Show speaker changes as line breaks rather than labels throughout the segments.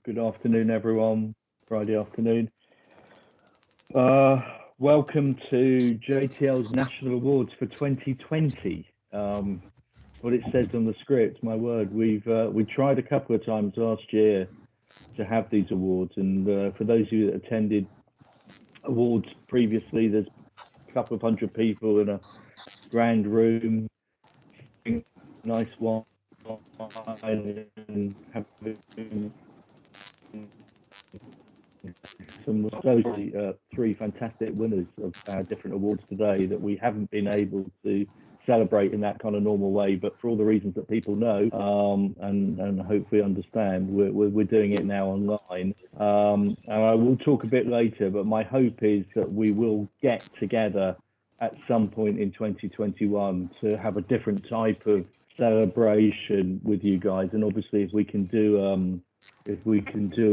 Good afternoon, everyone. Friday afternoon. Welcome to JTL's National Awards for 2020. What it says on the script, my word, we tried a couple of times last year to have these awards, and for those of you that attended awards previously, there's a couple of hundred people in a grand room, nice wine, and having some three fantastic winners of our different awards today that we haven't been able to celebrate in that kind of normal way, but for all the reasons that people know and hopefully understand, we're doing it now online. And I will talk a bit later, but my hope is that we will get together at some point in 2021 to have a different type of celebration with you guys. And obviously, if we can do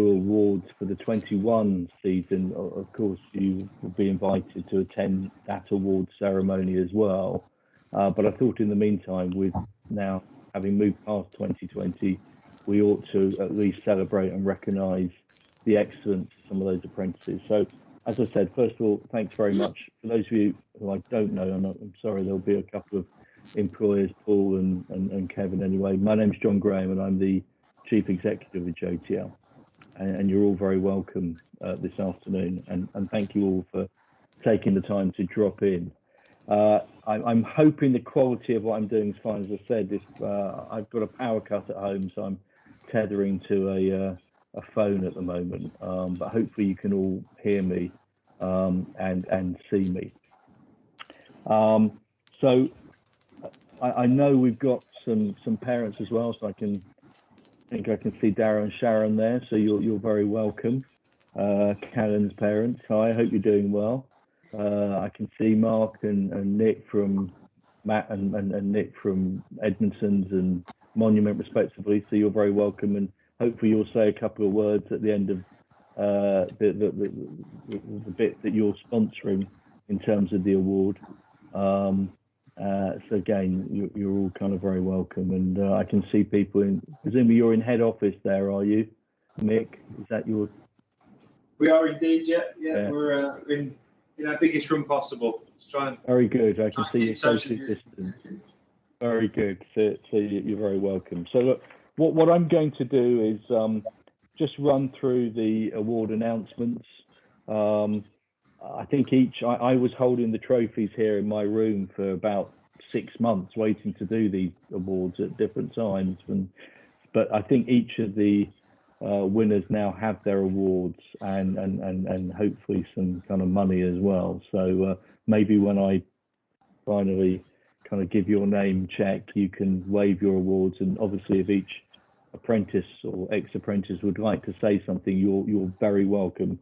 awards for the 21 season, of course, you will be invited to attend that award ceremony as well. But I thought in the meantime, with now having moved past 2020, we ought to at least celebrate and recognise the excellence of some of those apprentices. So, as I said, first of all, thanks very much. For those of you who I don't know, I'm sorry, there'll be a couple of employers, Paul and Kevin anyway. My name's Jon Graham, and I'm the Chief Executive of JTL. And you're all very welcome this afternoon. And thank you all for taking the time to drop in. I'm hoping the quality of what I'm doing is fine. As I said, I've got a power cut at home, so I'm tethering to a phone at the moment. But hopefully you can all hear me and see me. So I know we've got some parents as well, so I think I can see Dara and Sharon there. So you're very welcome. Callan's parents, hi, I hope you're doing well. I can see Mark and Nick from Matt and Nick from Edmonton's and Monument respectively, so you're very welcome, and hopefully you'll say a couple of words at the end of the bit that you're sponsoring in terms of the award. So again, you're all kind of very welcome, and I can see people in, presumably you're in head office there, are you, Mick? Is that your?
We are indeed, yeah. We're in our biggest room possible. Let's try and
very good. I can see you social distance. Very good. So you're very welcome. So look, what I'm going to do is just run through the award announcements. I think I was holding the trophies here in my room for about 6 months, waiting to do these awards at different times. But I think each of the winners now have their awards and hopefully some kind of money as well. So maybe when I finally kind of give your name check, you can wave your awards. And obviously, if each apprentice or ex-apprentice would like to say something, you're very welcome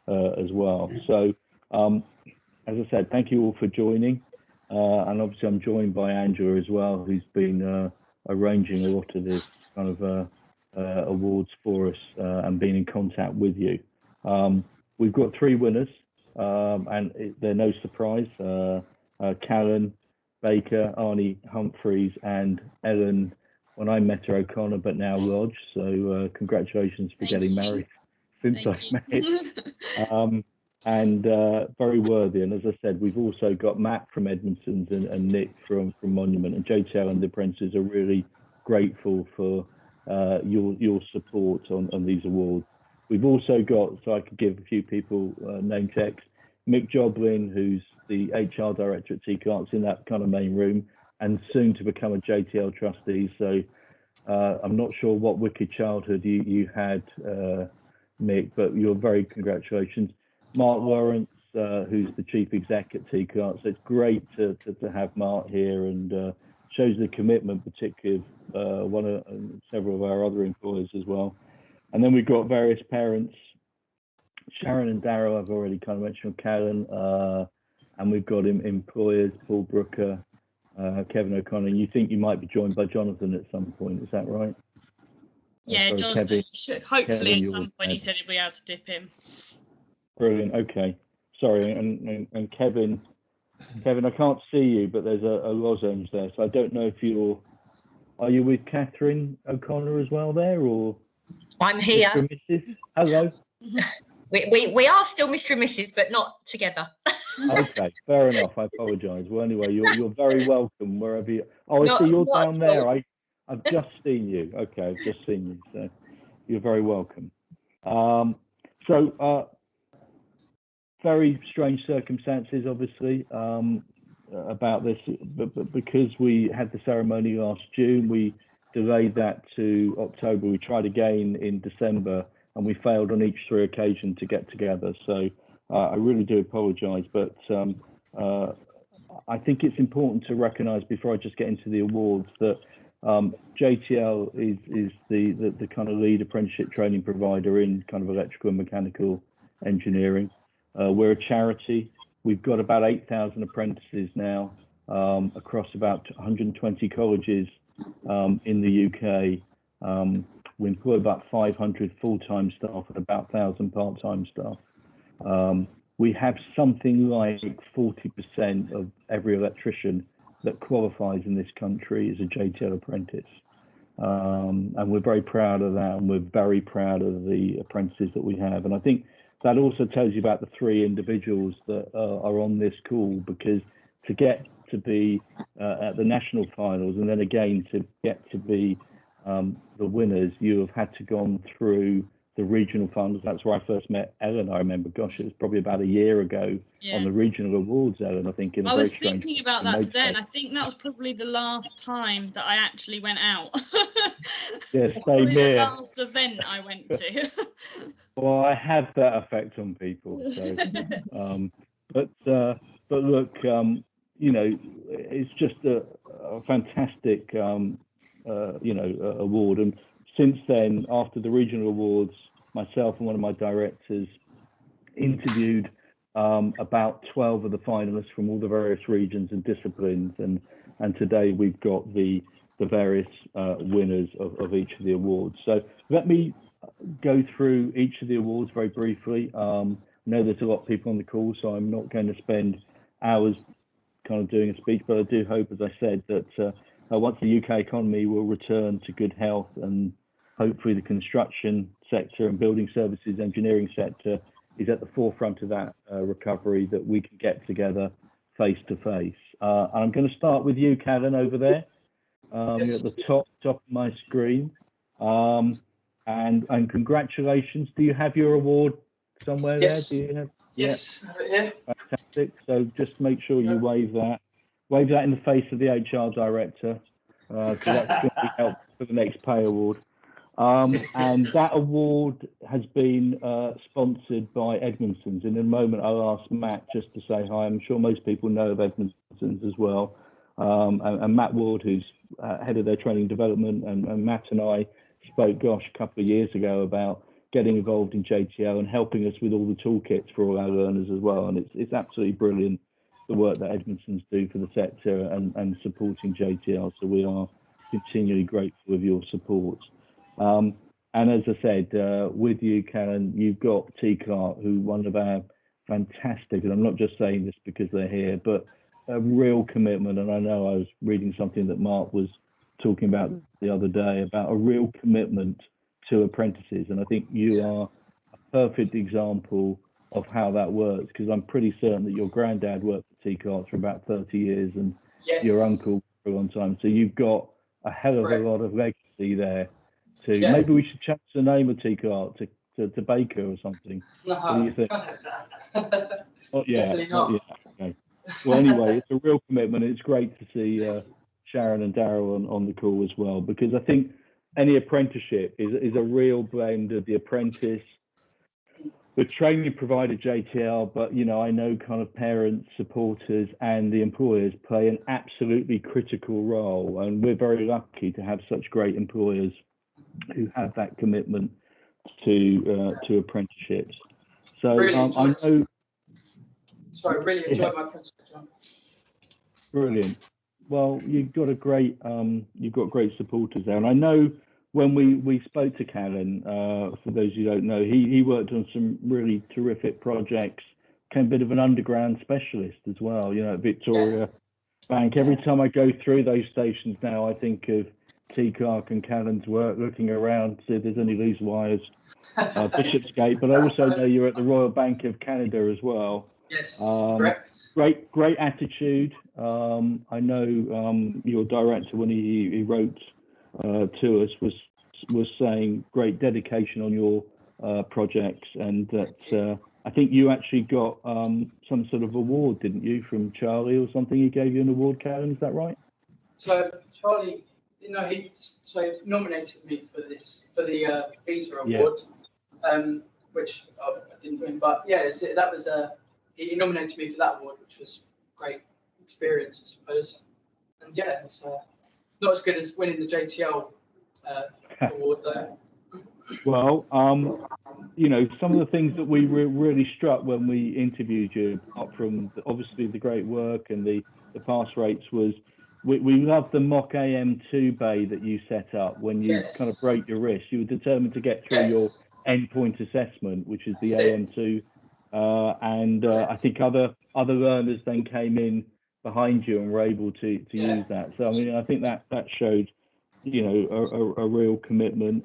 as well. So as I said, thank you all for joining. And obviously, I'm joined by Angela as well, who's been arranging a lot of this kind of awards for us and being in contact with you. We've got 3 winners, and they're no surprise. Callan, Baker, Arnie, Humphreys, and Ellen, when I met her, O'Connor, but now Lodge. So congratulations for getting married since I met. And very worthy. And as I said, we've also got Matt from Edmonton's and Nick from Monument, and JTL and the Apprentices are really grateful for your support on these awards. We've also got, so I could give a few people name checks, Mick Joblin, who's the HR director at T Clark's in that kind of main room, and soon to become a JTL trustee. So I'm not sure what wicked childhood you had, Mick, but you're very congratulations. Mark Lawrence, who's the chief exec at T Clark's. So it's great to have Mark here, and shows the commitment, particularly of several of our other employers as well. And then we've got various parents. Sharon and Darrow, I've already kind of mentioned, Callan, and we've got employers, Paul Brooker, Kevin O'Connor. And you think you might be joined by Jonathan at some point, is that right?
Yeah, Jonathan should, hopefully Kevin, at some point he said he'd be able to dip in.
Brilliant, okay. Sorry, and Kevin, I can't see you, but there's a lozenge there, so I don't know if are you with Catherine O'Connor as well there, or?
I'm here.
Mr. and Mrs. Hello.
We are still Mr. and Mrs., but not together.
Okay, fair enough. I apologise. Well, anyway, you're very welcome wherever you. Oh, I see you're
Not
down there. I've just seen you. Okay, I've just seen you. So you're very welcome. Very strange circumstances, obviously, about this, but because we had the ceremony last June, we delayed that to October. We tried again in December, and we failed on each 3 occasions to get together. So I really do apologise, but I think it's important to recognise, before I just get into the awards, that JTL is the kind of lead apprenticeship training provider in kind of electrical and mechanical engineering. We're a charity. We've got about 8,000 apprentices now across about 120 colleges in the UK. We employ about 500 full-time staff and about 1,000 part-time staff. We have something like 40% of every electrician that qualifies in this country as a JTL apprentice. And we're very proud of that, and we're very proud of the apprentices that we have. And I think that also tells you about the 3 individuals that are on this call, because to get to be at the national finals, and then again to get to be the winners, you have had to gone through the regional finals. That's where I first met Ellen. I remember, gosh, it was probably about a year ago on the regional awards, Ellen. I think I
was thinking about that today, and I think that was probably the last time that I actually went out.
Yeah, same here.
The last event I went to.
Well, I have that effect on people. So, but look, you know, it's just a fantastic, award. And since then, after the regional awards, myself and one of my directors interviewed about 12 of the finalists from all the various regions and disciplines, and today we've got the various winners of each of the awards. So let me go through each of the awards very briefly. I know there's a lot of people on the call, so I'm not going to spend hours kind of doing a speech, but I do hope, as I said, that once the UK economy will return to good health, and hopefully the construction sector and building services engineering sector is at the forefront of that recovery, that we can get together face to face. I'm going to start with you, Callan, over there.
Yes.
You're at the top of my screen. And congratulations. Do you have your award somewhere
Yes.
there? Do you have?
Yes, I have it here.
Fantastic. So just make sure you wave that. Wave that in the face of the HR director. So that's going to be helpful for the next pay award. And that award has been sponsored by Edmondson's. In a moment, I'll ask Matt just to say hi. I'm sure most people know of Edmondson's as well. And Matt Ward, who's head of their training development, and Matt and I spoke, gosh, a couple of years ago about getting involved in JTL and helping us with all the toolkits for all our learners as well. And it's absolutely brilliant, the work that Edmondson's do for the sector and supporting JTL. So we are continually grateful of your support. And as I said, with you, Callan, you've got T. Clark, who one of our fantastic, and I'm not just saying this because they're here, but a real commitment. And I know I was reading something that Mark was talking about the other day about a real commitment to apprentices. And I think you are a perfect example of how that works, because I'm pretty certain that your granddad worked for T. Clark for about 30 years and your uncle for a long time. So you've got a hell of a lot of legacy there. Maybe we should change the name of T. Clark to Baker or something. What do you think? Not yet. Not yet. Okay. Well, anyway, it's a real commitment. It's great to see Sharon and Daryl on the call as well, because I think any apprenticeship is a real blend of the apprentice, the training provider JTL, but you know, I know kind of parents, supporters, and the employers play an absolutely critical role, and we're very lucky to have such great employers who have that commitment to apprenticeships. So
really
I know.
Sorry, really enjoyed my apprenticeship, John.
Brilliant. Well, you've got great supporters there, and I know when we spoke to Callan, for those who don't know, he worked on some really terrific projects, became a bit of an underground specialist as well, you know, at Victoria Bank. Every time I go through those stations now, I think of T. Clark and Callan's work, looking around to see if there's any loose wires. Bishopsgate, but I also know you're at the Royal Bank of Canada as well.
Yes, correct.
Great attitude. I know your director, when he wrote to us, was saying great dedication on your projects, and that I think you actually got some sort of award, didn't you, from Charlie or something? He gave you an award, Callan, is that right?
So Charlie, he nominated me for the Visa Award, which I didn't win, but yeah, that was he nominated me for that award, which was a great experience, I suppose. And yeah, it's not as good as winning the JTL award though. Well,
some of the things that we were really struck when we interviewed you, apart from obviously the great work and the pass rates, was we loved the mock AM2 bay that you set up when you kind of broke your wrist. You were determined to get through your endpoint assessment, which is the AM2, and I think other learners then came in behind you and were able to use that. So I mean, I think that showed a real commitment.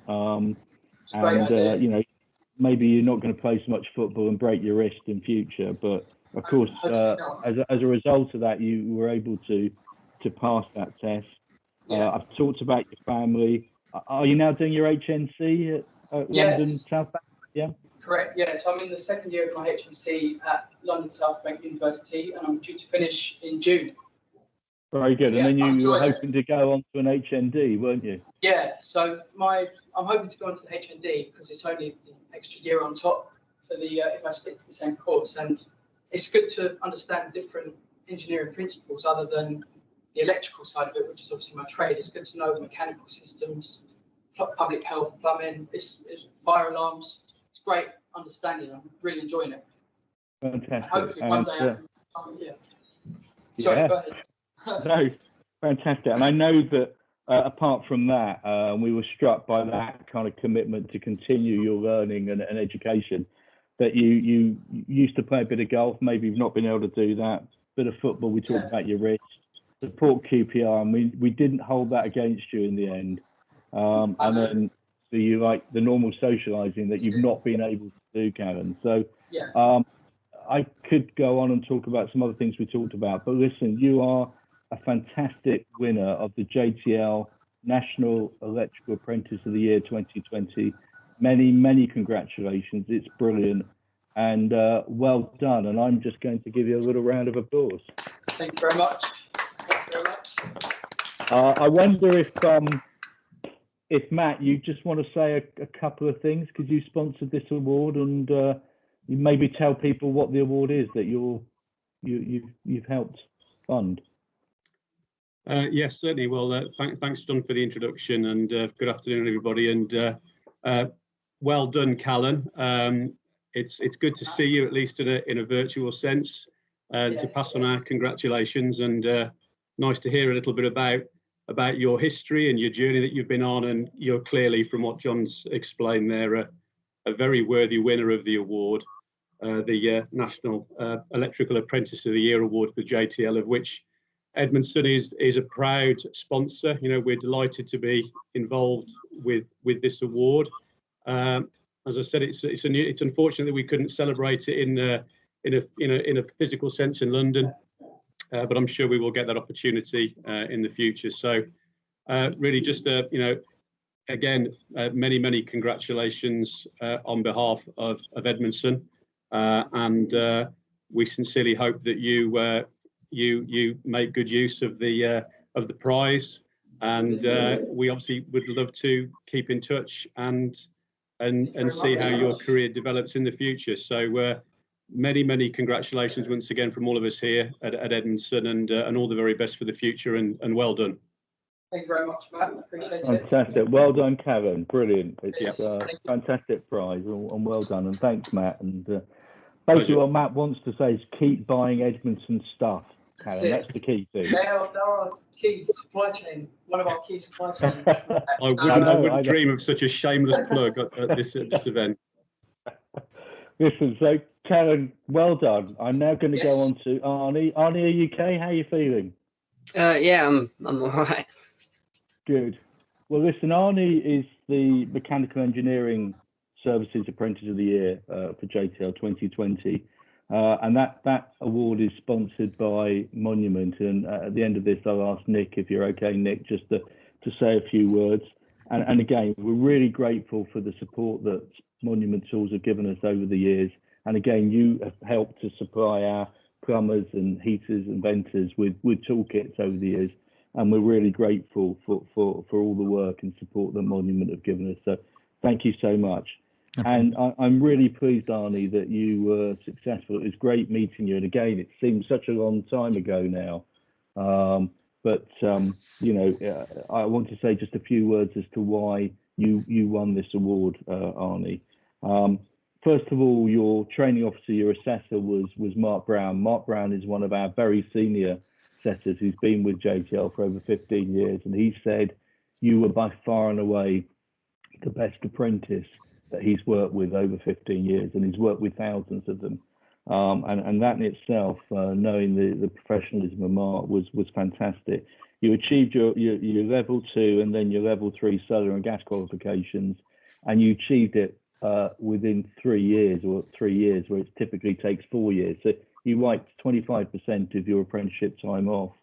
Maybe you're not going to play so much football and break your wrist in future, but of course, as a result of that, you were able to pass that test. I've talked about your family. Are you now doing your HNC at London South Bank? Yeah.
Correct. Yeah. So I'm in the second year of my HNC at London South Bank University, and I'm due to finish in June.
Very good. And then you were hoping to go on to an HND, weren't you?
Yeah. So I'm hoping to go on to the HND because it's only the extra year on top for the if I stick to the same course, and it's good to understand different engineering principles other than the electrical side of it, which is obviously my trade. It's good to know mechanical systems, public health, plumbing, it's fire alarms. It's great understanding. I'm really enjoying it.
Fantastic.
And hopefully one day Sorry, go ahead.
No, fantastic. And I know that apart from that, we were struck by that kind of commitment to continue your learning and education. That you used to play a bit of golf, maybe you've not been able to do that. Bit of football, we talked about your wrist. Support QPR, and we didn't hold that against you in the end. And then so you like the normal socialising that you've not been able to do, Callan. So I could go on and talk about some other things we talked about, but listen, you are a fantastic winner of the JTL National Electrical Apprentice of the Year 2020. Many congratulations. It's brilliant and well done. And I'm just going to give you a little round of applause.
Thank you very much.
I wonder if Matt, you just want to say a couple of things because you sponsored this award, and you maybe tell people what the award is that you've helped fund.
Yes, certainly. Well, thanks, John, for the introduction, and good afternoon, everybody. And well done, Callan. It's good to see you, at least in a virtual sense, and to pass on our congratulations. And nice to hear a little bit about your history and your journey that you've been on. And you're clearly, from what John's explained there, a very worthy winner of the award, the National Electrical Apprentice of the Year Award for JTL, of which Edmondson is a proud sponsor. We're delighted to be involved with this award. As I said, it's unfortunate that we couldn't celebrate it in a physical sense in London. But I'm sure we will get that opportunity in the future. So really just, again, many congratulations on behalf of Edmondson. And we sincerely hope that you make good use of the prize. And we obviously would love to keep in touch and see how your career develops in the future. So many congratulations once again from all of us here at Edmondson, and all the very best for the future, and well done.
Thank you very much, Matt. Appreciate it.
Fantastic. Well done, Callan. Brilliant. It's a fantastic prize, and well done. And thanks, Matt. And basically what Matt wants to say is keep buying Edmondson stuff, Callan. That's the key thing.
They are our key supply chain, one of our key supply chains.
I wouldn't dream of such a shameless plug at this event.
Listen, so Callan, well done. I'm now going to go on to Arnie. Arnie, are you okay? How are you feeling?
Yeah, I'm all right.
Good. Well, listen, Arnie is the Mechanical Engineering Services Apprentice of the Year for JTL 2020. And that award is sponsored by Monument. And at the end of this, I'll ask Nick, if you're okay, Nick, just to say a few words. And again, we're really grateful for the support that Monument Tools have given us over the years. And again, you have helped to supply our plumbers and heaters and venters with toolkits over the years. And we're really grateful for all the work and support that Monument have given us. So thank you so much. Okay. And I'm really pleased, Arnie, that you were successful. It was great meeting you. And again, it seems such a long time ago now. You know, I want to say just a few words as to why you won this award, Arnie. First of all, your training officer, your assessor was Mark Brown. Mark Brown is one of our very senior assessors who's been with JTL for over 15 years. And he said you were by far and away the best apprentice that he's worked with over 15 years, and he's worked with thousands of them. And that in itself, knowing the professionalism of Mark was fantastic. You achieved your level 2 and then your level 3 solar and gas qualifications, and you achieved it within 3 years, or 3 years, where it typically takes 4 years. So you wiped 25% of your apprenticeship time off.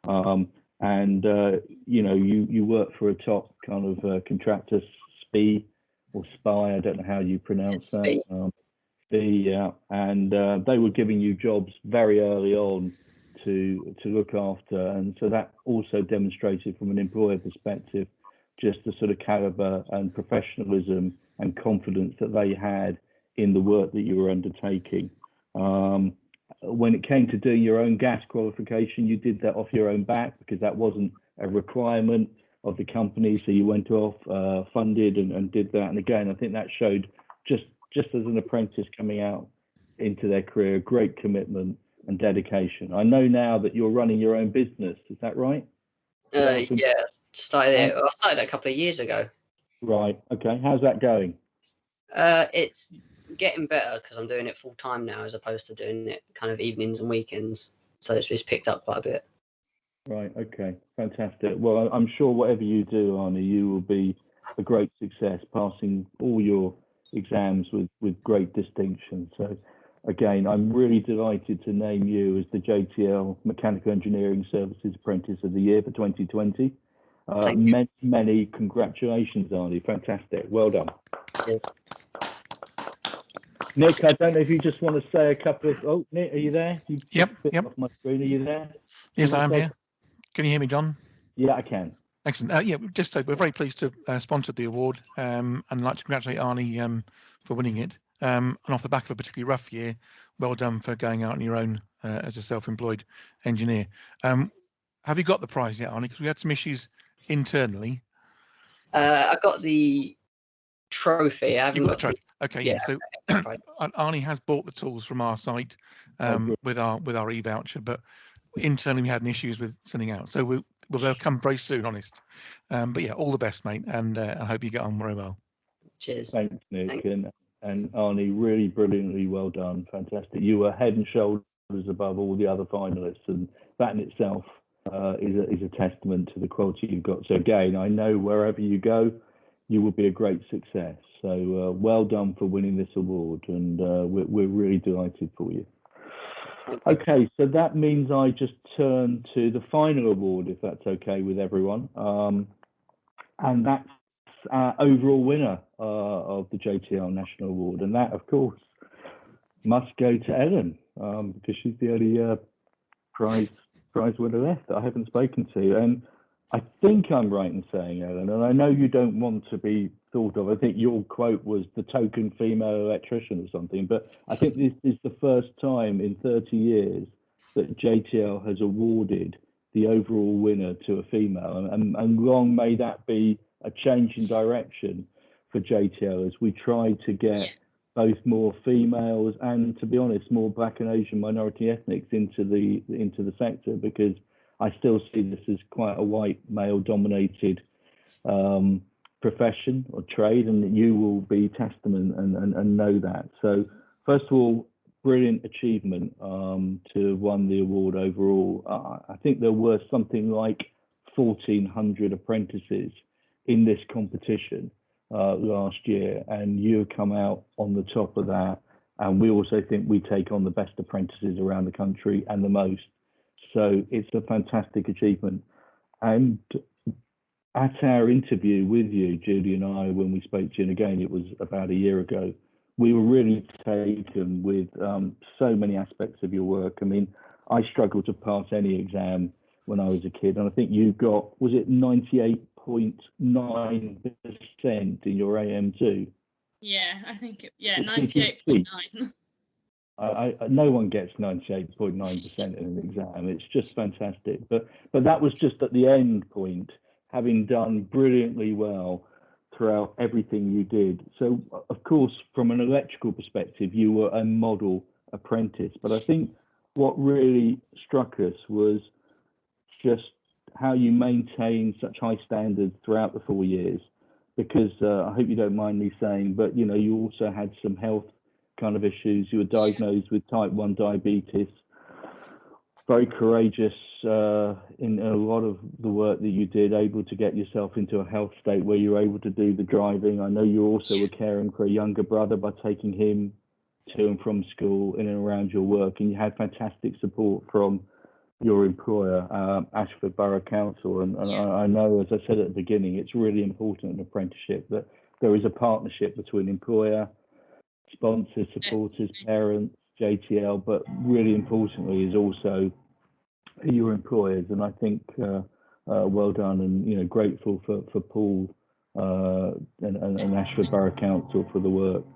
You know, you work for a top kind of contractor, SPI or SPI, I don't know how you pronounce that. They were giving you jobs very early on to look after, and so that also demonstrated from an employer perspective just the sort of caliber and professionalism and confidence that they had in the work that you were undertaking. When it came to doing your own gas qualification, you did that off your own back because that wasn't a requirement of the company, so you went off funded and did that. And again, I think that showed just as an apprentice coming out into their career, great commitment and dedication. I know now that you're running your own business. Is that right?
Yeah, I started a couple of years ago.
Right. Okay. How's that going?
It's getting better because I'm doing it full time now, as opposed to doing it kind of evenings and weekends. So it's picked up quite a bit. Right.
Okay. Fantastic. Well, I'm sure whatever you do, Arnie, you will be a great success, passing all your exams with great distinction. So again, I'm really delighted to name you as the JTL Mechanical Engineering Services Apprentice of the Year for 2020. Many congratulations, Arnie. Fantastic. Well done.
Yeah.
Nick, I don't know if you just want to say a couple of... Oh, Nick, are you there?
Yep.
Off my screen. Are you there?
Yes, I am here. Can you hear me, John?
Yeah, I can.
Excellent. Yeah, just say we're very pleased to sponsor the award and I'd like to congratulate Arnie for winning it. And off the back of a particularly rough year, well done for going out on your own as a self-employed engineer. Have you got the prize yet, Arnie? Because we had some issues internally.
I got the trophy. I haven't
got the trophy. Okay, yeah. So
right.
Arnie has bought the tools from our site with our e-voucher, but internally we had issues with sending out. So they'll come very soon, honest. But yeah, all the best, mate, and I hope you get on very well.
Cheers.
Thanks, Nick. And Arnie, really brilliantly well done. Fantastic. You were head and shoulders above all the other finalists, and that in itself is a testament to the quality you've got. So again, I know wherever you go, you will be a great success. So well done for winning this award, and we're really delighted for you. Okay, so that means I just turn to the final award, if that's okay with everyone. And that's our overall winner of the JTL National Award. And that, of course, must go to Ellen, because she's the only prize winner left that I haven't spoken to. And I think I'm right in saying, Ellen, and I know you don't want to be thought of, I think your quote was the token female electrician or something, but I think this is the first time in 30 years that JTL has awarded the overall winner to a female, and long may that be a change in direction for JTL as we try to get both more females and, to be honest, more Black and Asian minority ethnics into the sector, because I still see this as quite a white male-dominated profession or trade, and you will be testament and know that. So first of all, brilliant achievement to have won the award overall. I think there were something like 1,400 apprentices in this competition last year, and you come out on the top of that. And we also think we take on the best apprentices around the country and the most. So it's a fantastic achievement. And at our interview with you, Judy and I, when we spoke to you, and again, it was about a year ago, we were really taken with so many aspects of your work. I mean, I struggled to pass any exam when I was a kid, and I think you got, was it 98.9% in your AM2?
Yeah, I think, 98.9.
No one gets 98.9% in an exam. It's just fantastic. But that was just at the end point, having done brilliantly well throughout everything you did. So, of course, from an electrical perspective, you were a model apprentice. But I think what really struck us was just how you maintained such high standards throughout the 4 years. Because I hope you don't mind me saying, but you also had some health kind of issues. You were diagnosed with type 1 diabetes. Very courageous in a lot of the work that you did, able to get yourself into a health state where you were able to do the driving. I know you also were caring for a younger brother by taking him to and from school in and around your work, and you had fantastic support from your employer, Ashford Borough Council. And I know, as I said at the beginning, it's really important in apprenticeship that there is a partnership between employer, sponsors, supporters, parents, JTL, but really importantly is also your employers. And I think well done, and grateful for Paul and Ashford Borough Council for the work.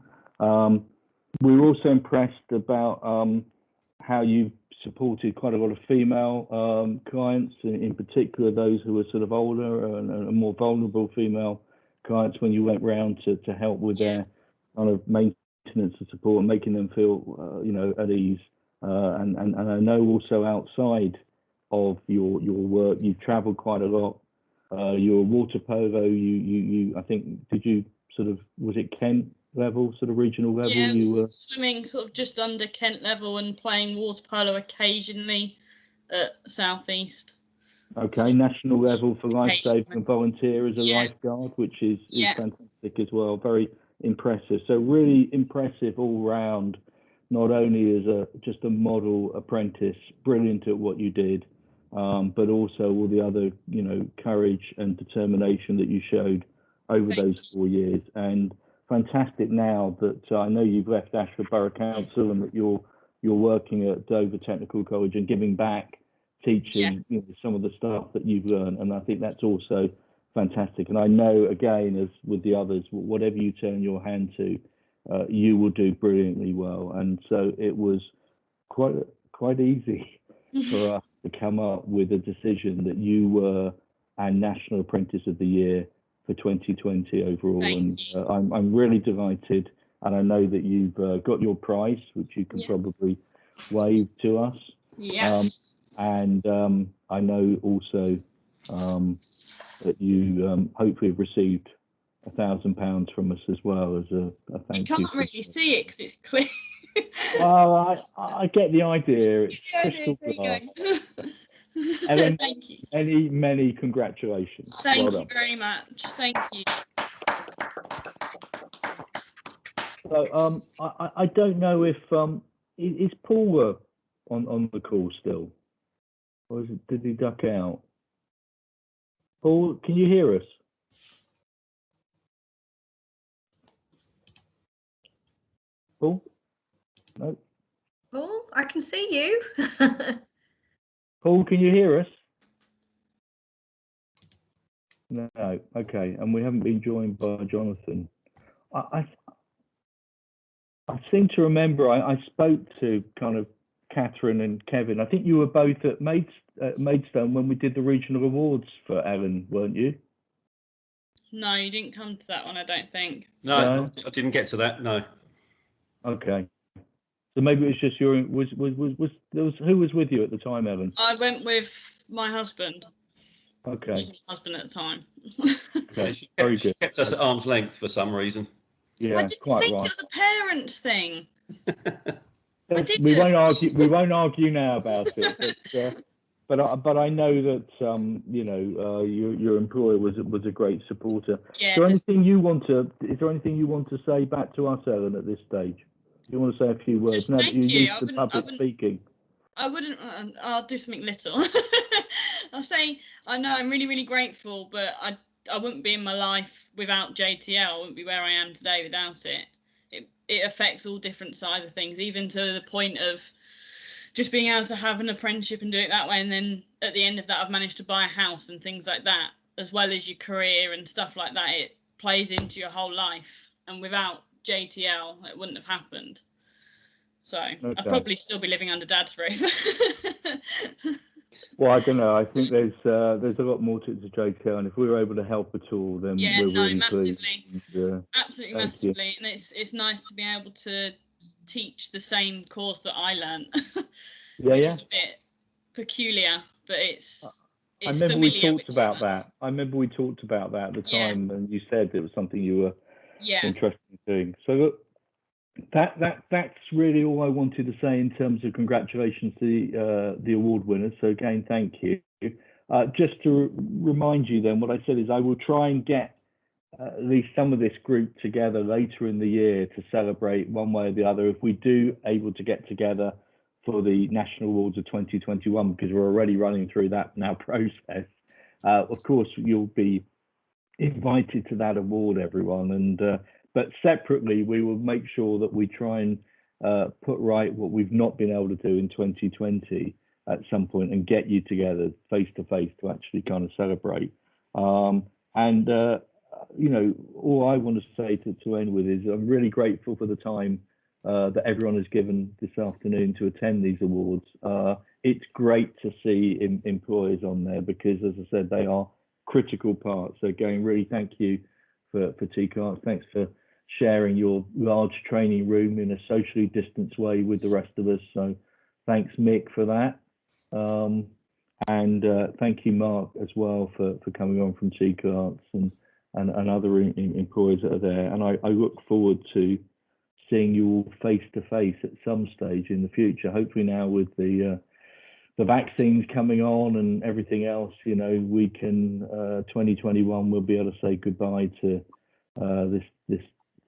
We were also impressed about how you supported quite a lot of female clients, in particular those who were sort of older and more vulnerable female clients, when you went round to help with their kind of maintenance and support and making them feel at ease. And I know also outside of your work, you've travelled quite a lot. Your water polo, you I think, did you sort of, was it Kent level, sort of regional level?
Yeah,
you were
swimming sort of just under Kent level and playing water polo occasionally at South East.
Okay,
so,
national level for life saving and volunteer as a lifeguard, which is fantastic as well. Very impressive. So really impressive all round, not only as just a model apprentice, brilliant at what you did, but also all the other courage and determination that you showed over those 4 years. And fantastic now that I know you've left Ashford Borough Council and that you're working at Dover Technical College and giving back, teaching some of the stuff that you've learned. And I think that's also fantastic. And I know, again, as with the others, whatever you turn your hand to, you will do brilliantly well. And so it was quite easy for us to come up with a decision that you were our National Apprentice of the Year for 2020 overall. And I'm really delighted, and I know that you've got your prize, which you can probably wave to us.
Yes.
And I know also that you hopefully have received £1,000 from us as well as a thank you.
You can't really see it because it's clear.
Well, I get the idea. It's crystal clear. Ellen,
thank you.
Many congratulations.
Thank you very much. Thank you.
So I don't know if is Paul on the call still, or did he duck out? Paul, can you hear us? Paul? No.
Paul, I can see you.
Paul, can you hear us? No. Okay, and we haven't been joined by Jonathan. I seem to remember I spoke to kind of Catherine and Kevin. I think you were both at Maidstone when we did the regional awards for Ellen, weren't you?
No, you didn't come to that one, I don't think.
No, I didn't get to that. No.
Okay. So maybe it was just who was with you at the time, Ellen?
I went with my husband.
Okay.
He was my husband at the time.
Okay.
She kept us at arm's length for some reason.
Yeah,
I didn't think it was a parents thing.
We won't argue now about it. But, but I know that your employer was a great supporter.
Yeah,
Is there anything you want to say back to us, Ellen, at this stage? You want to say a few words?
Just
Now that
thank
you're
you.
used to public speaking.
I wouldn't. I'll do something little. I'll say I know I'm really, really grateful, but I wouldn't be in my life without JTL. I wouldn't be where I am today without it. It affects all different sides of things, even to the point of just being able to have an apprenticeship and do it that way. And then at the end of that, I've managed to buy a house and things like that, as well as your career and stuff like that. It plays into your whole life. And without JTL, it wouldn't have happened. So
Okay.
I'd probably still be living under Dad's roof.
Well, I don't know. I think there's a lot more to JTL, and if we were able to help at all, then we're really
massively.
pleased.
Absolutely massively. And it's nice to be able to teach the same course that I learnt, which is a bit peculiar, but it's
I remember
familiar,
we talked about that. I remember we talked about that at the time, and you said it was something you were interested in doing. So look, that's really all I wanted to say in terms of congratulations to the award winners. So again, thank you. Just to remind you then, what I said is I will try and get at least some of this group together later in the year to celebrate one way or the other, if we do able to get together for the National Awards of 2021, because we're already running through that now process. Of course, you'll be invited to that award, everyone, and but separately, we will make sure that we try and put right what we've not been able to do in 2020 at some point and get you together face to face to actually kind of celebrate. All I want to say to end with is I'm really grateful for the time that everyone has given this afternoon to attend these awards. It's great to see employers on there because, as I said, they are critical parts. So again, really thank you for TCART. Thanks for sharing your large training room in a socially distanced way with the rest of us. So thanks, Mick, for that. And thank you, Mark, as well for coming on from TCART and other employers that are there. And I look forward to seeing you all face to face at some stage in the future. Hopefully now with the vaccines coming on and everything else, we can 2021 we'll be able to say goodbye to this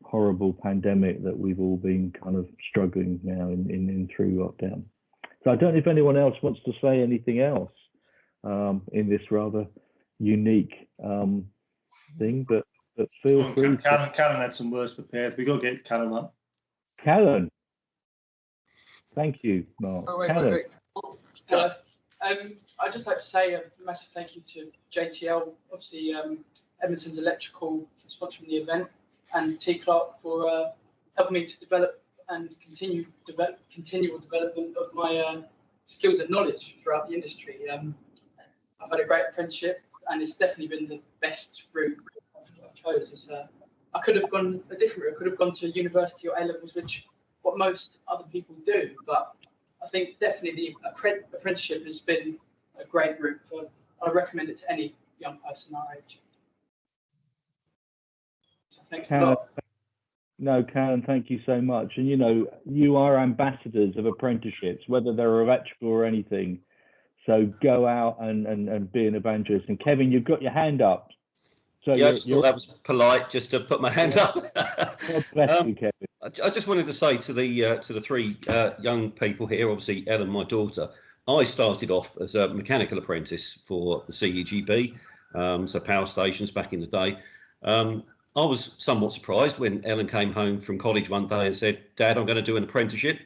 horrible pandemic that we've all been kind of struggling now in through lockdown. So I don't know if anyone else wants to say anything else in this rather unique thing, but feel free.
Callan had some words prepared. We got to get Callan on.
Callan. Thank you, Mark. Callan.
Hello. I'd just like to say a massive thank you to JTL, obviously Edmonton's Electrical for sponsoring the event, and T. Clark for helping me to develop and continual development of my skills and knowledge throughout the industry. I've had a great apprenticeship, and it's definitely been the best route I've chose. I could have gone a different route. I could have gone to university or A-levels, which what most other people do, but I think definitely the apprenticeship has been a great route. I recommend it to any young person our age. So thanks a lot.
No, Callan, thank you so much. And you are ambassadors of apprenticeships, whether they're electrical or anything. So go out and be an evangelist. And Kevin, you've got your hand up. So
yeah, I just thought that was polite, just to put my hand up.
God bless you, Kevin.
I just wanted to say to the three young people here, obviously Ellen, my daughter, I started off as a mechanical apprentice for the CEGB, so power stations back in the day. I was somewhat surprised when Ellen came home from college one day and said, "Dad, I'm going to do an apprenticeship."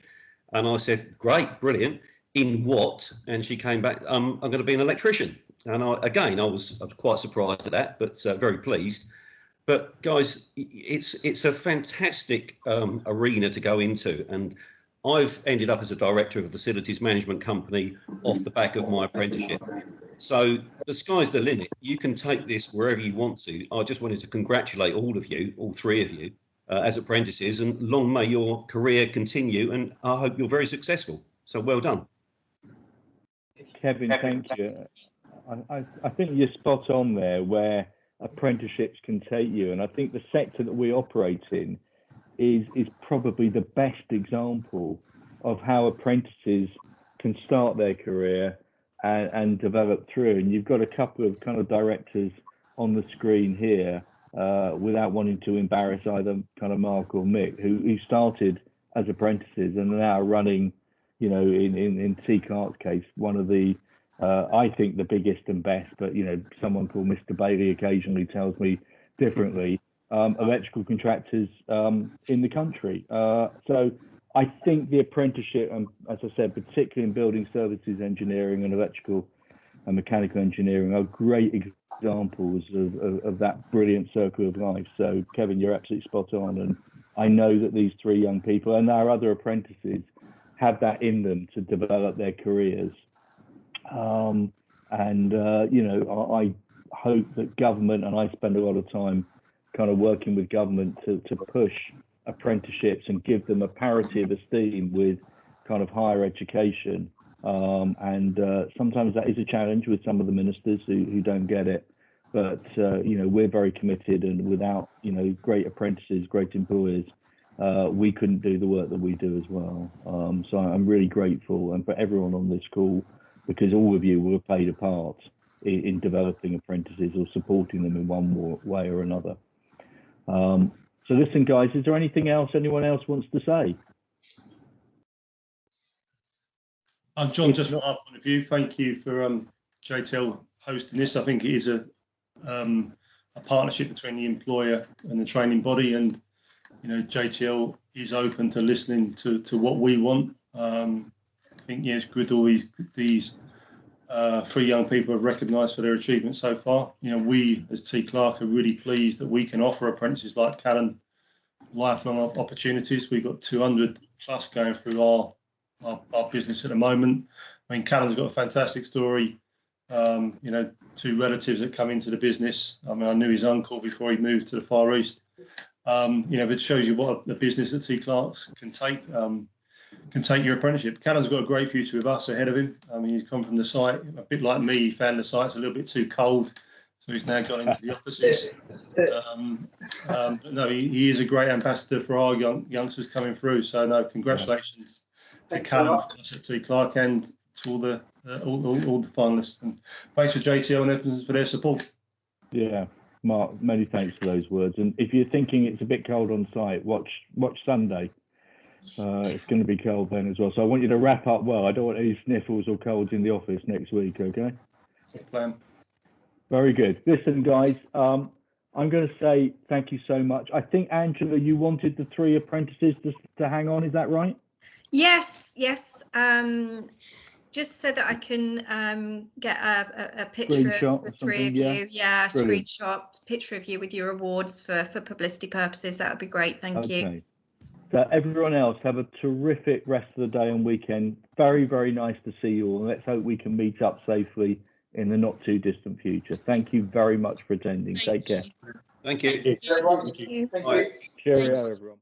And I said, "Great, brilliant. In what?" And she came back, "I'm going to be an electrician." And I was quite surprised at that, but very pleased. But guys, it's a fantastic arena to go into, and I've ended up as a director of a facilities management company off the back of my apprenticeship. So the sky's the limit. You can take this wherever you want to. I just wanted to congratulate all of you, all three of you, as apprentices, and long may your career continue, and I hope you're very successful. So well done.
Kevin, thank you. I think you're spot on there where apprenticeships can take you, and I think the sector that we operate in is probably the best example of how apprentices can start their career and develop through. And you've got a couple of kind of directors on the screen here, without wanting to embarrass either kind of Mark or Mick, who started as apprentices and are now running, you know, in T. Clark's case, one of the, I think the biggest and best, but, you know, someone called Mr. Bailey occasionally tells me differently, electrical contractors in the country. So I think the apprenticeship, and as I said, particularly in building services engineering and electrical and mechanical engineering, are great examples of that brilliant circle of life. So Kevin, you're absolutely spot on, and I know that these three young people and our other apprentices have that in them to develop their careers. You know, I hope that government, and I spend a lot of time kind of working with government to push apprenticeships and give them a parity of esteem with kind of higher education. Sometimes that is a challenge with some of the ministers who don't get it. But, you know, we're very committed, and without, you know, great apprentices, great employers, we couldn't do the work that we do as well. So I'm really grateful, and for everyone on this call, because all of you will have played a part in developing apprentices or supporting them in one way or another. So listen, guys, is there anything else anyone else wants to say?
John, just from our point of view, thank you for JTL hosting this. I think it is a partnership between the employer and the training body, and you know, JTL is open to listening to what we want. I think, yeah, it's good all these three young people have recognised for their achievements so far. You know, we as T. Clark are really pleased that we can offer apprentices like Callan lifelong opportunities. We've got 200 plus going through our business at the moment. I mean, Callan's got a fantastic story. You know, two relatives that come into the business. I mean, I knew his uncle before he moved to the Far East. You know, but it shows you what the business at T. Clark's can take your apprenticeship. Callan's got a great future with us ahead of him. I mean, he's come from the site, a bit like me. He found the site's a little bit too cold, so he's now gone into the offices. But no, he is a great ambassador for our youngsters coming through. So no, congratulations to Callan for us at T. Clark, and to all the finalists. And thanks for JTL and Apprentice for their support.
Yeah, Mark, many thanks for those words. And if you're thinking it's a bit cold on site, watch Sunday. It's going to be cold then as well. So I want you to wrap up well. I don't want any sniffles or colds in the office next week, okay?
Good plan.
Very good. Listen, guys, I'm going to say thank you so much. I think, Angela, you wanted the three apprentices to hang on. Is that right?
Yes. Just so that I can get a picture of the three of you. Yeah,
brilliant.
Screenshot picture of you with your awards for publicity purposes. That would be great. Thank you.
So everyone else, have a terrific rest of the day and weekend. Very, very nice to see you all. And let's hope we can meet up safely in the not too distant future. Thank you very much for attending. Take care.
Thank you.
Thank you.
Cheerio, everyone.